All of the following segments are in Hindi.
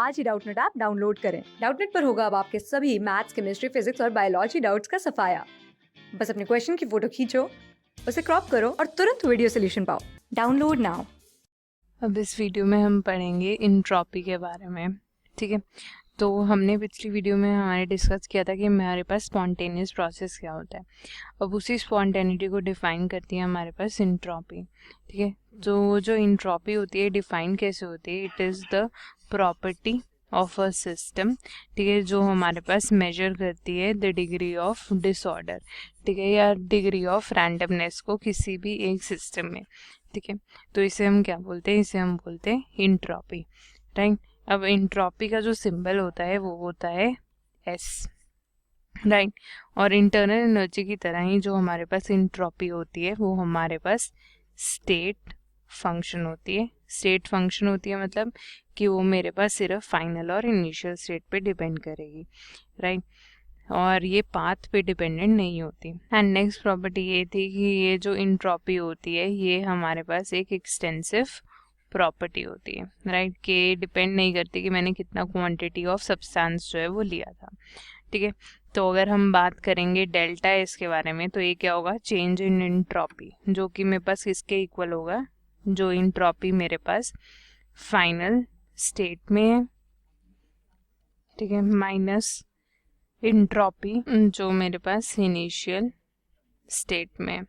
आज ही डाउटनेट ऐप डाउनलोड करें। डाउटनेट पर होगा अब आपके सभी मैथ्स, केमिस्ट्री, फिजिक्स और बायोलॉजी डाउट्स का सफाया। बस अपने क्वेश्चन की फोटो खींचो, उसे क्रॉप करो और तुरंत वीडियो सोल्यूशन पाओ। Download now. अब इस वीडियो में हम पढ़ेंगे इंट्रॉपी के बारे में। ठीक है, तो हमने पिछली वीडियो में हमारे डिस्कस किया था कि हमारे पास स्पॉन्टेनियस प्रोसेस क्या होता है। अब उसी स्पॉन्टेनिटी को डिफाइन करती है हमारे पास इंट्रॉपी। ठीक है, तो जो इंट्रॉपी होती है डिफाइन कैसे होती है? It is the property of a system. ठीक है, जो हमारे पास मेजर करती है द डिग्री ऑफ डिसऑर्डर, ठीक है, या डिग्री ऑफ रैंडमनेस को किसी भी एक सिस्टम में। ठीक है, तो इसे हम क्या बोलते हैं? इसे हम बोलते हैं इंट्रॉपी, राइट। अब इंट्रॉपी का जो सिंबल होता है वो होता है एस, राइट। और इंटरनल एनर्जी की तरह ही जो हमारे पास इंट्रॉपी होती है वो हमारे पास स्टेट फंक्शन होती है। स्टेट फंक्शन होती है मतलब कि वो मेरे पास सिर्फ फाइनल और इनिशियल स्टेट पे डिपेंड करेगी, राइट, और ये पाथ पे डिपेंडेंट नहीं होती। एंड नेक्स्ट प्रॉपर्टी ये थी कि ये जो इंट्रॉपी होती है ये हमारे पास एक एक्सटेंसिव प्रॉपर्टी होती है, राइट, कि डिपेंड नहीं करती कि मैंने कितना क्वांटिटी ऑफ सब्सटेंस जो है वो लिया था। ठीक है, तो अगर हम बात करेंगे डेल्टा एस के बारे में तो ये क्या होगा? चेंज इन इंट्रॉपी, जो कि मेरे पास किसके इक्वल होगा? जो इंट्रॉपी मेरे पास फाइनल स्टेट में है, ठीक है, माइनस इंट्रॉपी जो मेरे पास इनिशियल स्टेट में।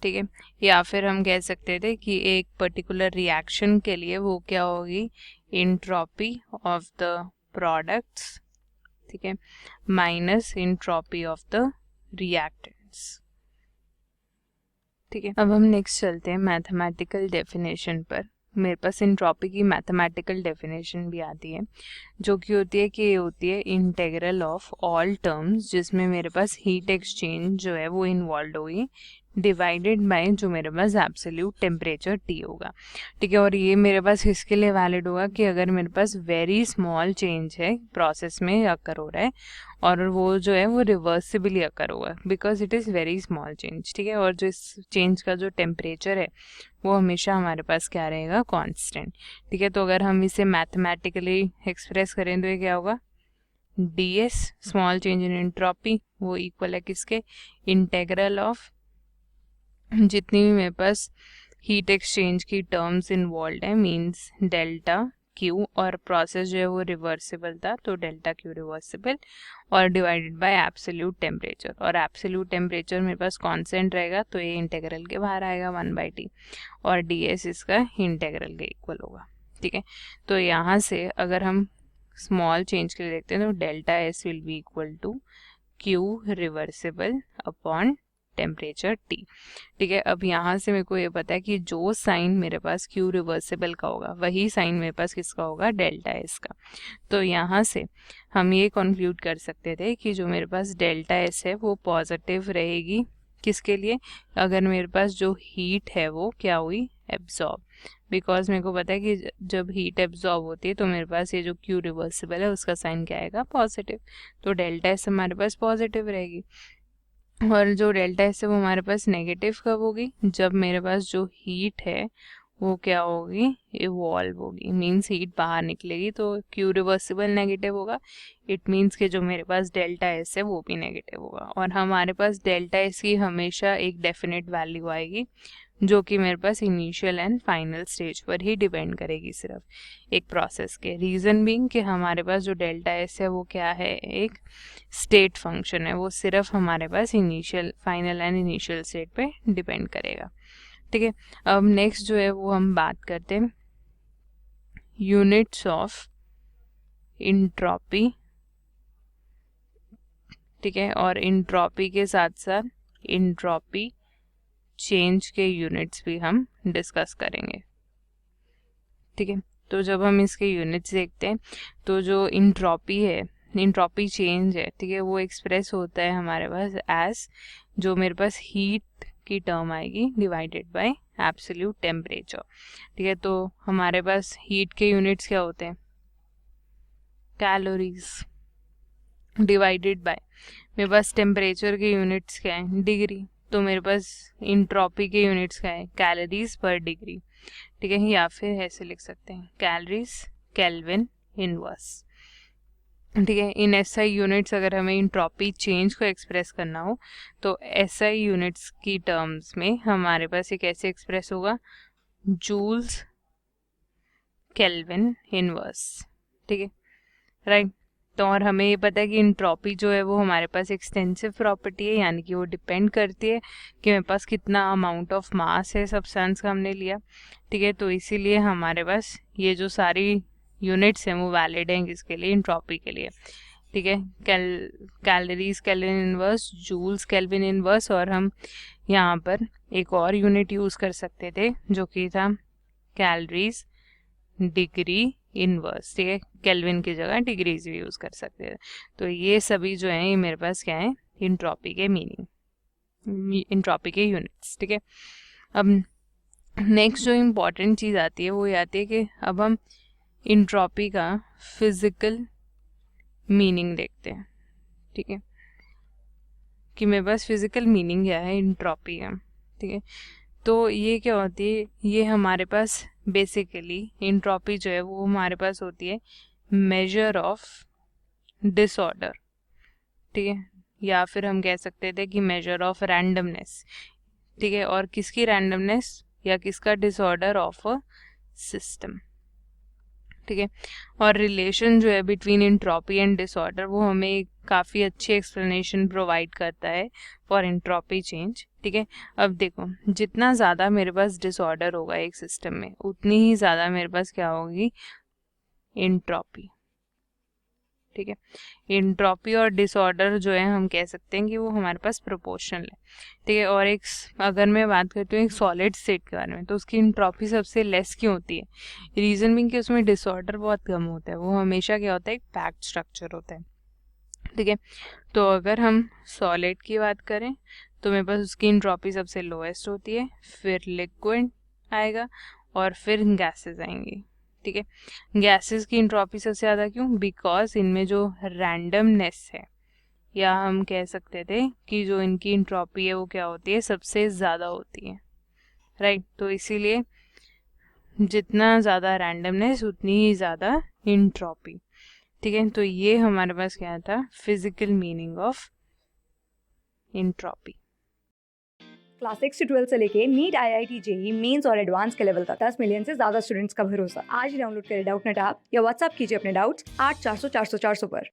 ठीक है, या फिर हम कह सकते थे कि एक पर्टिकुलर रिएक्शन के लिए वो क्या होगी? इंट्रॉपी ऑफ द प्रोडक्ट्स, ठीक है, minus entropy of the reactants. ठीक है, अब हम नेक्स्ट चलते हैं मैथमेटिकल डेफिनेशन पर। मेरे पास इंट्रॉपी की मैथमेटिकल डेफिनेशन भी आती है, जो कि होती है कि ये होती है इंटेग्रल ऑफ ऑल टर्म्स जिसमें मेरे पास हीट एक्सचेंज जो है वो इन्वॉल्व होगी, डिवाइडेड बाय जो मेरे पास एब्सोल्यूट टेम्परेचर T होगा। ठीक है, और ये मेरे पास किसके लिए वैलिड होगा? कि अगर मेरे पास वेरी स्मॉल चेंज है प्रोसेस में अकर हो रहा है और वो जो है वो रिवर्सिबली अकर होगा, because it is very small change. ठीक है, और जो इस चेंज का जो टेम्परेचर है वो हमेशा हमारे पास क्या रहेगा? कांस्टेंट। ठीक है, तो अगर हम इसे मैथमेटिकली एक्सप्रेस करें तो ये क्या होगा? ds small change in entropy वो इक्वल है किसके? इंटेग्रल ऑफ जितनी भी मेरे पास हीट एक्सचेंज की टर्म्स इन्वॉल्व है, मींस डेल्टा क्यू, और प्रोसेस जो है वो रिवर्सिबल था तो डेल्टा क्यू रिवर्सिबल, और डिवाइडेड बाय एब्सोल्यूट टेम्परेचर, और एब्सोल्यूट टेम्परेचर मेरे पास कांस्टेंट रहेगा तो ये इंटेग्रल के बाहर आएगा 1/t, और ds इसका इंटेग्रल के इक्वल होगा। ठीक है, तो यहाँ से अगर हम स्मॉल चेंज के लिए देखते हैं तो delta S will be equal to Q reversible upon temperature T। ठीक है, अब यहाँ से मेरे को ये पता है कि जो साइन मेरे पास क्यू रिवर्सिबल का होगा वही साइन मेरे पास किसका होगा? डेल्टा एस का। तो यहाँ से हम ये कंक्लूड कर सकते थे कि जो मेरे पास डेल्टा एस है वो पॉजिटिव रहेगी। किसके लिए? अगर मेरे पास जो हीट है वो क्या हुई? एब्जॉर्ब, बिकॉज मेरे को पता है कि जब हीट एब्जॉर्ब होती है तो मेरे पास ये जो क्यू रिवर्सिबल है उसका साइन क्या आएगा? पॉजिटिव, तो डेल्टा एस हमारे पास पॉजिटिव रहेगी। और जो डेल्टा एस है वो हमारे पास नेगेटिव कब होगी? जब मेरे पास जो हीट है वो क्या होगी? इवॉल्व होगी, मींस हीट बाहर निकलेगी, तो क्यू रिवर्सिबल नेगेटिव होगा। इट मींस कि जो मेरे पास डेल्टा एस है वो भी नेगेटिव होगा, और हमारे पास डेल्टा एस की हमेशा एक डेफिनेट वैल्यू आएगी जो कि मेरे पास इनिशियल एंड फाइनल स्टेज पर ही डिपेंड करेगी सिर्फ एक प्रोसेस के। रीज़न बीइंग कि हमारे पास जो डेल्टा एस है वो क्या है? एक स्टेट फंक्शन है, वो सिर्फ हमारे पास initial, final and initial state पे डिपेंड करेगा। ठीक है, अब नेक्स्ट जो है वो हम बात करते हैं यूनिट्स ऑफ इंट्रॉपी। ठीक है, और इंट्रॉपी के साथ साथ इंट्रॉपी चेंज के यूनिट्स भी हम डिस्कस करेंगे। ठीक है, तो जब हम इसके यूनिट्स देखते हैं तो जो इंट्रॉपी है, इंट्रॉपी चेंज है, ठीक है, वो एक्सप्रेस होता है हमारे पास एज जो मेरे पास हीट की टर्म आएगी डिवाइडेड बाय एब्सोल्यूट टेम्परेचर। ठीक है, तो हमारे पास हीट के यूनिट्स क्या होते हैं? कैलोरीज, डिवाइडेड बाय मेरे पास टेम्परेचर के यूनिट्स क्या है? डिग्री, तो मेरे पास इंट्रॉपी के यूनिट्स क्या है? कैलोरीज पर डिग्री। ठीक है, या फिर ऐसे लिख सकते हैं कैलोरीज केल्विन इनवर्स। ठीक है, इन एसआई यूनिट्स अगर हमें इंट्रॉपी चेंज को एक्सप्रेस करना हो तो एसआई यूनिट्स की टर्म्स में हमारे पास ये कैसे एक्सप्रेस होगा, जूल्स केल्विन इनवर्स। ठीक है, राइट। तो और हमें ये पता है कि इंट्रॉपी जो है वो हमारे पास एक्सटेंसिव प्रॉपर्टी है, यानी कि वो डिपेंड करती है कि मेरे पास कितना अमाउंट ऑफ मास है सब्सटेंस का हमने लिया। ठीक है, तो इसीलिए हमारे पास ये जो सारी यूनिट्स हैं वो वैलिड हैं किसके लिए, इंट्रॉपी के लिए। ठीक है, calories kelvin inverse, joules kelvin inverse, और हम यहाँ पर एक और यूनिट यूज़ कर सकते थे जो कि था कैलोरीज डिग्री इनवर्स। ठीक है, केल्विन की जगह डिग्रीज भी यूज़ कर सकते हैं। तो ये सभी जो हैं ये मेरे पास क्या है, इंट्रॉपी के मीनिंग, इंट्रॉपी के यूनिट्स। ठीक है, अब नेक्स्ट जो इम्पॉर्टेंट चीज़ आती है वो ये आती है कि अब हम इंट्रॉपी का फिजिकल मीनिंग देखते हैं। ठीक है, कि मेरे पास फिजिकल मीनिंग क्या है इंट्रॉपी का। ठीक है, तो ये क्या होती है, ये हमारे पास बेसिकली इंट्रॉपी जो है वो हमारे पास होती है मेजर ऑफ डिसऑर्डर। ठीक है, या फिर हम कह सकते थे कि मेजर ऑफ रैंडमनेस। ठीक है, और किसकी रैंडमनेस या किसका, डिसऑर्डर ऑफ अ सिस्टम। ठीक है, और रिलेशन जो है बिटवीन इंट्रॉपी एंड डिसऑर्डर वो हमें काफ़ी अच्छी एक्सप्लेनेशन प्रोवाइड करता है फॉर इंट्रॉपी चेंज। ठीक है, अब देखो जितना ज़्यादा मेरे पास डिसऑर्डर होगा एक सिस्टम में उतनी ही ज़्यादा मेरे पास क्या होगी, इंट्रॉपी। ठीक है, इंट्रॉपी और डिसऑर्डर जो है हम कह सकते हैं कि वो हमारे पास प्रोपोर्शनल है। ठीक है, और एक अगर मैं बात करती हूँ एक सॉलिड स्टेट के बारे में तो उसकी इंट्रॉपी सबसे लेस क्यों होती है, रीज़न भी कि उसमें डिसऑर्डर बहुत कम होता है, वो हमेशा क्या होता है, एक पैक्ड स्ट्रक्चर होता है। ठीक है, तो अगर हम सॉलिड की बात करें तो मेरे पास उसकी इंट्रॉपी सबसे लोएस्ट होती है, फिर लिक्विड आएगा और फिर गैसेस आएंगी। ठीक है, गैसेस की इंट्रॉपी सबसे ज़्यादा क्यों, बिकॉज इनमें जो रैंडमनेस है, या हम कह सकते थे कि जो इनकी इंट्रॉपी है वो क्या होती है, सबसे ज़्यादा होती है। राइट, तो इसीलिए जितना ज़्यादा रैंडमनेस उतनी ही ज़्यादा इंट्रॉपी। ठीक है, तो ये हमारे पास क्या था, physical meaning of entropy. Class 6 से 12 से लेके नीट, IIT, JEE मेंस और एडवांस के लेवल तक 10 मिलियन से ज्यादा स्टूडेंट्स का भरोसा। आज ही डाउनलोड करें डाउटनेट ऐप या व्हाट्सएप कीजिए अपने डाउट्स 8400 400 400 पर।